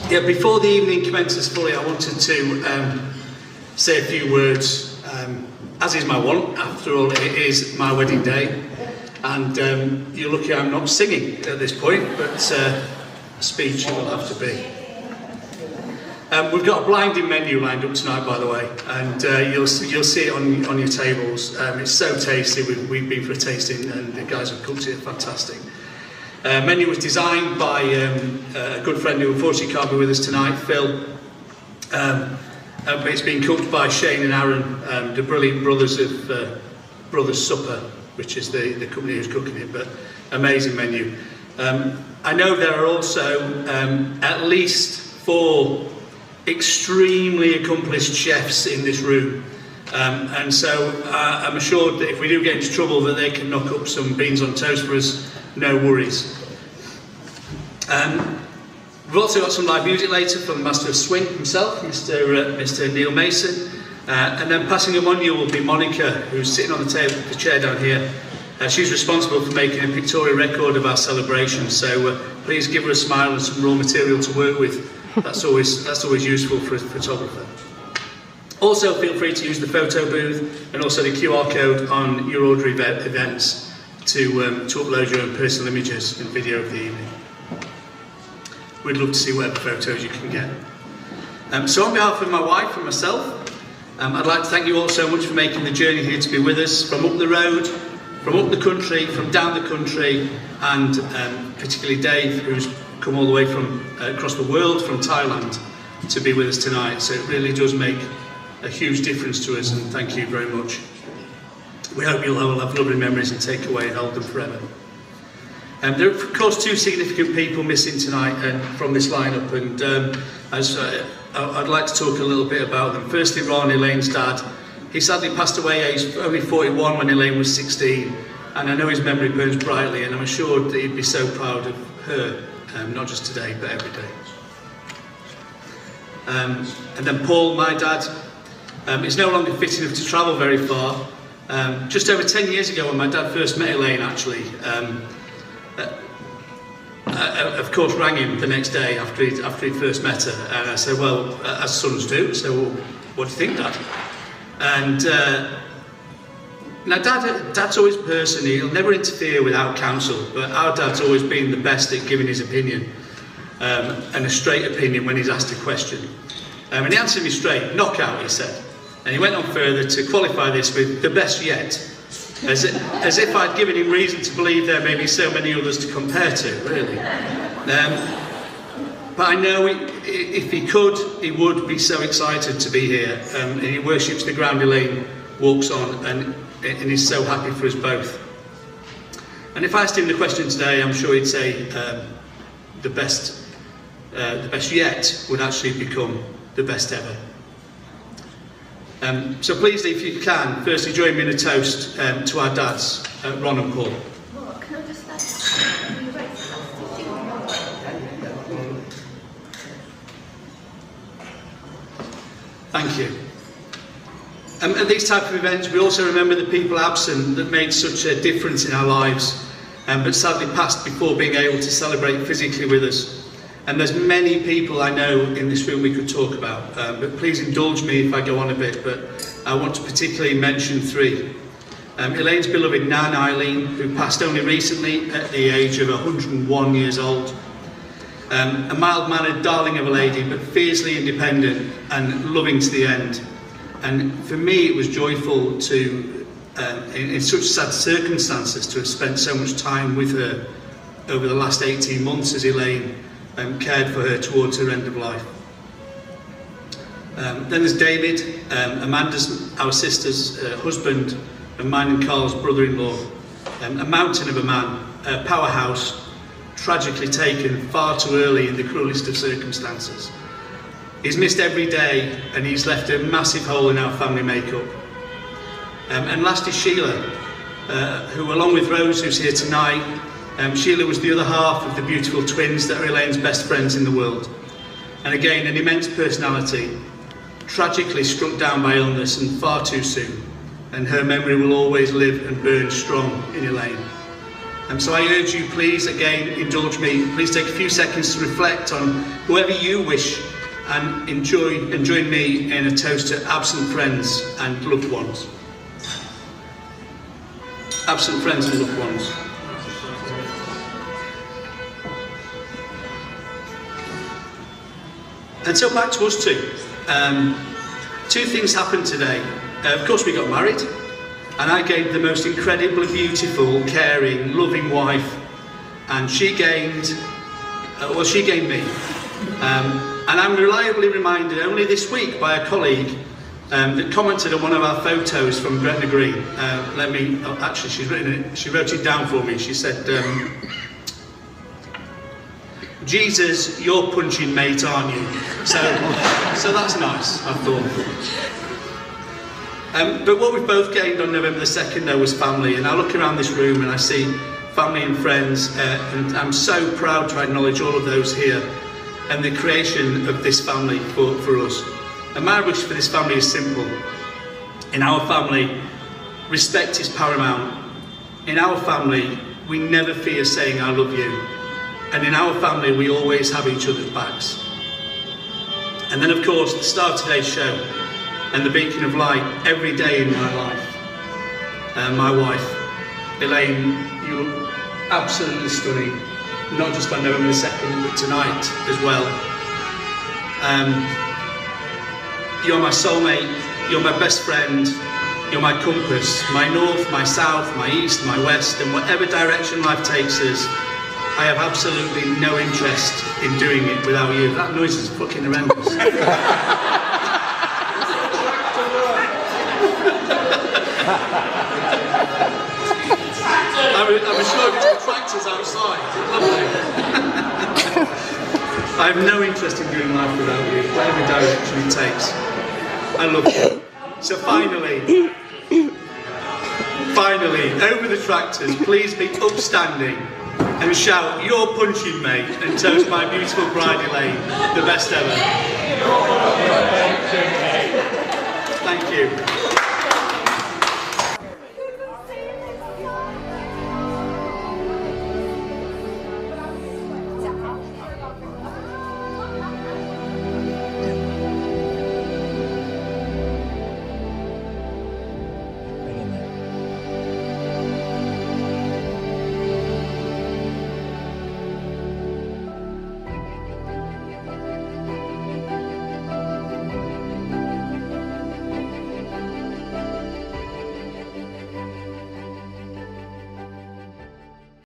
Yeah, before the evening commences fully, I wanted to say a few words, as is my wont. After all, it is my wedding day, and you're lucky I'm not singing at this point, but a speech it will have to be. We've got a blinding menu lined up tonight, by the way, and you'll see it on your tables. It's so tasty. We've been for a tasting, and the guys have cooked it fantastic. Menu was designed by a good friend who unfortunately can't be with us tonight, Phil. It's been cooked by Shane and Aaron, the brilliant brothers of Brothers Supper, which is the company who's cooking it, but amazing menu. I know there are also at least 4 extremely accomplished chefs in this room, and so I'm assured that if we do get into trouble that they can knock up some beans on toast for us, no worries. We've also got some live music later from the Master of Swing himself, Mr. Neil Mason, and then passing them on you will be Monica, who's sitting on the chair down here. She's responsible for making a pictorial record of our celebration, so please give her a smile and some raw material to work with. That's always useful for a photographer. Also, feel free to use the photo booth and also the QR code on your order events to upload your own personal images and video of the evening. We'd love to see whatever photos you can get. So on behalf of my wife and myself, I'd like to thank you all so much for making the journey here to be with us, from up the road, from up the country, from down the country, and particularly Dave, who's come all the way from across the world, from Thailand, to be with us tonight. So it really does make a huge difference to us, and thank you very much. We hope you'll have lovely memories and take away and hold them forever. There are, of course, 2 significant people missing tonight from this lineup, and I'd like to talk a little bit about them. Firstly, Ron, Elaine's dad. He sadly passed away aged only 41 when Elaine was 16, and I know his memory burns brightly, and I'm assured that he'd be so proud of her, not just today, but every day. And then Paul, my dad, is no longer fit enough to travel very far. Just over 10 years ago, when my dad first met Elaine, actually, of course rang him the next day after he'd first met her, and I said, well, as sons do, so well, what do you think, Dad? And now Dad's always a person, he'll never interfere without counsel, but our Dad's always been the best at giving his opinion, and a straight opinion when he's asked a question. And he answered me straight, knockout, he said. And he went on further to qualify this with the best yet, as if I'd given him reason to believe there may be so many others to compare to, really. But I know if he could, he would be so excited to be here, and he worships the ground Elaine walks on, and he's so happy for us both. And if I asked him the question today, I'm sure he'd say the best yet would actually become the best ever. So please, if you can, firstly join me in a toast to our dads, Ron and Paul. Can I just Thank you. At these type of events, we also remember the people absent that made such a difference in our lives, but sadly passed before being able to celebrate physically with us. And there's many people I know in this room we could talk about, but please indulge me if I go on a bit, but I want to particularly mention 3. Elaine's beloved Nan Eileen, who passed only recently at the age of 101 years old. A mild-mannered darling of a lady, but fiercely independent and loving to the end. And for me, it was joyful to, in such sad circumstances, to have spent so much time with her over the last 18 months as Elaine cared for her towards her end of life. Then there's David, Amanda's, our sister's husband, and mine and Carl's brother-in-law. A mountain of a man, a powerhouse, tragically taken far too early in the cruelest of circumstances. He's missed every day, and he's left a massive hole in our family makeup. And last is Sheila, who, along with Rose, who's here tonight, Sheila was the other half of the beautiful twins that are Elaine's best friends in the world. And again, an immense personality, tragically struck down by illness and far too soon. And her memory will always live and burn strong in Elaine. So I urge you, please, again, indulge me, please take a few seconds to reflect on whoever you wish and join me in a toast to absent friends and loved ones. Absent friends and loved ones. And so back to us two. Two things happened today. Of course, we got married, and I gained the most incredibly beautiful, caring, loving wife, and she gained me. And I'm reliably reminded only this week by a colleague that commented on one of our photos from Gretna Green. Actually, she wrote it down for me. She said, Jesus, you're punching mate, aren't you? So that's nice, I thought. But what we've both gained on November the 2nd, though, was family. And I look around this room and I see family and friends, and I'm so proud to acknowledge all of those here and the creation of this family for us. And my wish for this family is simple. In our family, respect is paramount. In our family, we never fear saying I love you. And in our family, we always have each other's backs. And then, of course, the star of today's show and the beacon of light every day in my life. My wife, Elaine, you're absolutely stunning. Not just on November the 2nd, but tonight as well. You're my soulmate, you're my best friend, you're my compass, my north, my south, my east, my west, and whatever direction life takes us, I have absolutely no interest in doing it without you. That noise is fucking horrendous. I'm sure it's the tractors outside. Lovely. I have no interest in doing life without you, whatever direction it takes. I love you. So finally, over the tractors, please be upstanding and shout, "You're punching mate," and toast my beautiful bride Elaine, the best ever. Thank you.